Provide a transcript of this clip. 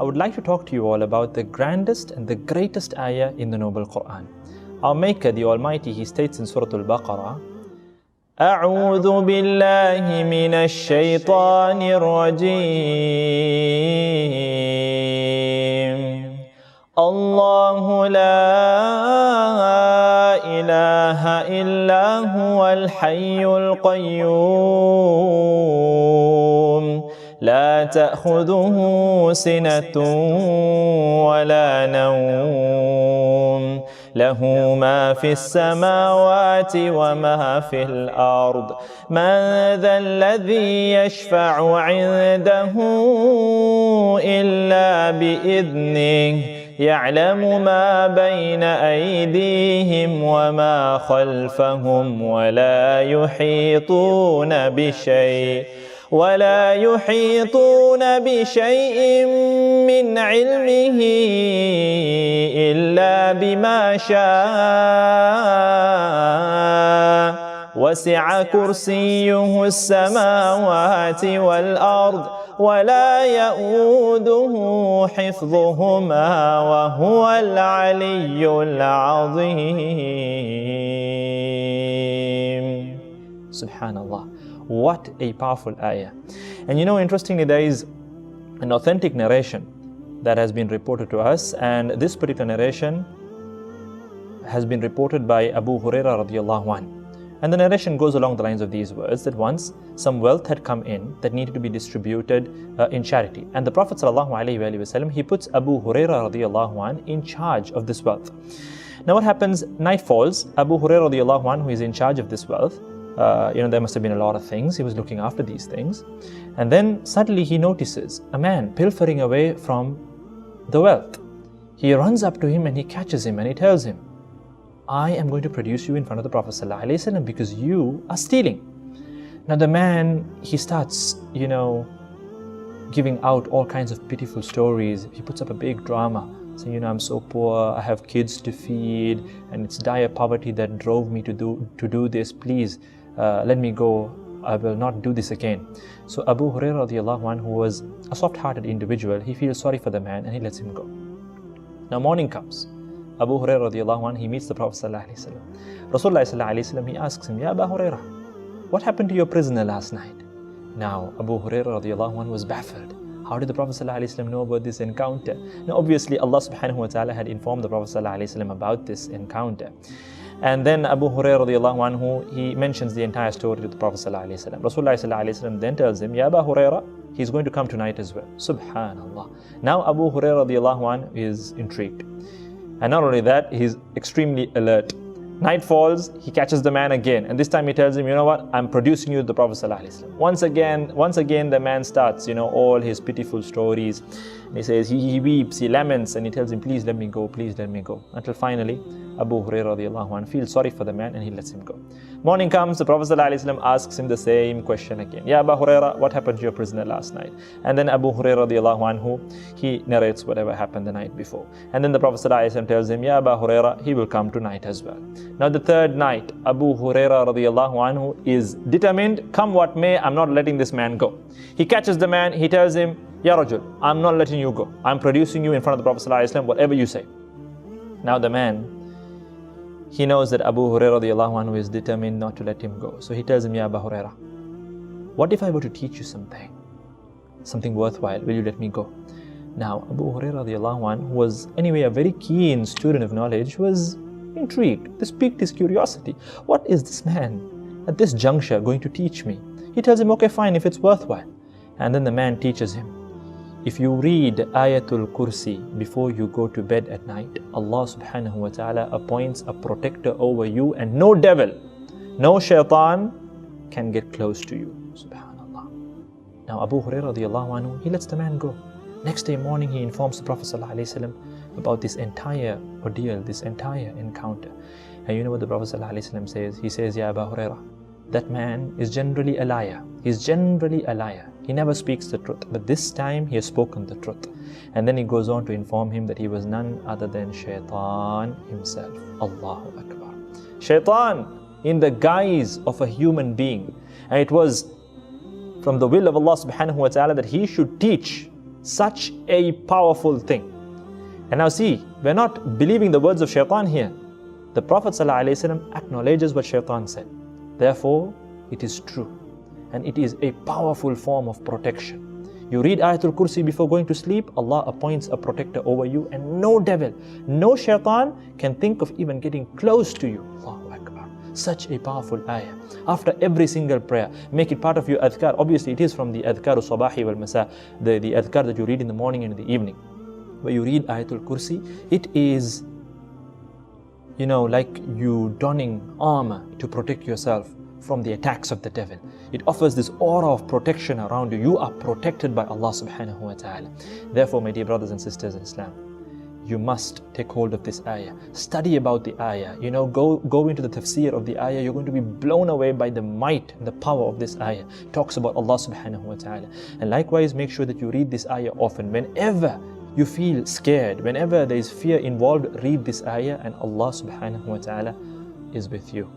I would like to talk to you all about the grandest and the greatest ayah in the Noble Quran. Our Maker, the Almighty, He states in Surah Al-Baqarah, أعوذ بالله من الشيطان الرجيم الله لا إله إلا هو الحي القيوم لا تأخذه سنة ولا نوم له ما في السماوات وما في الأرض من ذا الذي يشفع عنده إلا بإذنه يعلم ما بين أيديهم وما خلفهم ولا يحيطون بشيء من علمه إلا بما شاء وسع كرسيه السماوات والأرض ولا يؤوده حفظهما وهو العلي العظيم. Subhanallah. What a powerful ayah. And you know, interestingly, there is an authentic narration that has been reported to us, and this particular narration has been reported by Abu Hurayrah radiallahu anhu. And the narration goes along the lines of these words, that once some wealth had come in that needed to be distributed in charity. And the Prophet sallallahu alaihi wasallam, he puts Abu Hurayrah radiallahu anhu in charge of this wealth. Now what happens, night falls, Abu Hurayrah radiallahu anhu, who is in charge of this wealth, there must have been a lot of things, he was looking after these things. And then suddenly he notices a man pilfering away from the wealth. He runs up to him and he catches him and he tells him, I am going to produce you in front of the Prophet ﷺ because you are stealing. Now the man, he starts, giving out all kinds of pitiful stories. He puts up a big drama, saying, I'm so poor, I have kids to feed, and it's dire poverty that drove me to do this. Please, let me go. I will not do this again. So Abu Hurayrah radiallahu anhu, who was a soft-hearted individual, he feels sorry for the man and he lets him go. Now morning comes. Abu Hurayrah radiallahu anhu, he meets the Prophet sallallahu alaihi wasallam. Rasulullah sallallahu alaihi wasallam, he asks him, Ya Abu Hurayrah, what happened to your prisoner last night? Now Abu Hurayrah radiallahu anhu was baffled. How did the Prophet sallallahu alaihi wasallam know about this encounter? Now obviously Allah subhanahu wa ta'ala had informed the Prophet sallallahu alaihi wasallam about this encounter. And then Abu Hurayrah radiallahu anhu, he mentions the entire story to the Prophet sallallahu alaihi wasallam. Rasulullah sallallahu alaihi wasallam then tells him, Ya Abu Hurayrah, he's going to come tonight as well. Subhanallah. Now Abu Hurayrah radiallahu anhu is intrigued. And not only that, he's extremely alert. Night falls, he catches the man again. And this time he tells him, you know what, I'm producing you to the Prophet ﷺ. Once again, the man starts, all his pitiful stories. And he says, he weeps, he laments, and he tells him, please let me go, please let me go. Until finally, Abu Hurayrah radiallahu anhu feels sorry for the man and he lets him go. Morning comes, the Prophet ﷺ asks him the same question again. Ya Abu Hurayrah, what happened to your prisoner last night? And then Abu Hurayrah radiallahu anhu, he narrates whatever happened the night before. And then the Prophet ﷺ tells him, Ya Abu Hurayrah, he will come tonight as well. Now the third night, Abu Hurayrah radiallahu anhu is determined, come what may, I'm not letting this man go. He catches the man, he tells him, Ya Rajul, I'm not letting you go. I'm producing you in front of the Prophet ﷺ, whatever you say. Now the man, he knows that Abu Hurayrah radiallahu anhu is determined not to let him go. So he tells him, Ya Abu Hurayrah, what if I were to teach you something worthwhile? Will you let me go? Now Abu Hurayrah radiallahu anhu, who was anyway a very keen student of knowledge, was intrigued. This piqued his curiosity. What is this man at this juncture going to teach me? He tells him, okay, fine, if it's worthwhile. And then the man teaches him, if you read Ayatul Kursi before you go to bed at night, Allah subhanahu wa ta'ala appoints a protector over you, and no devil, no Shaythaan can get close to you. Subhanallah. Now Abu Hurayrah radiallahu anhu, he lets the man go. Next day morning, he informs the Prophet sallallahu alaihi wasallam about this entire ordeal, this entire encounter. And you know what the Prophet sallallahu alaihi wasallam says? He says, Ya Abu Hurayrah, that man is generally a liar. He's generally a liar. He never speaks the truth. But this time he has spoken the truth. And then he goes on to inform him that he was none other than Shaythaan himself. Allahu Akbar. Shaythaan in the guise of a human being. And it was from the will of Allah subhanahu wa ta'ala that he should teach Such a powerful thing. And now see, we're not believing the words of Shaythaan here. The Prophet ﷺ acknowledges what Shaythaan said. Therefore, it is true. And it is a powerful form of protection. You read Ayatul Kursi before going to sleep, Allah appoints a protector over you, and no devil, no Shaythaan can think of even getting close to you. Allahu Akbar. Such a powerful ayah. After every single prayer, make it part of your adhkar. Obviously, it is from the adhkar sabahi wal masa, the adhkar that you read in the morning and in the evening. Where you read Ayatul Kursi, it is, like you donning armor to protect yourself from the attacks of the devil. It offers this aura of protection around you. You are protected by Allah subhanahu wa ta'ala. Therefore, my dear brothers and sisters in Islam, you must take hold of this ayah. Study about the ayah. Go into the tafsir of the ayah. You're going to be blown away by the might and the power of this ayah. It talks about Allah subhanahu wa ta'ala. And likewise, make sure that you read this ayah often. Whenever you feel scared, whenever there is fear involved, read this ayah, and Allah subhanahu wa ta'ala is with you.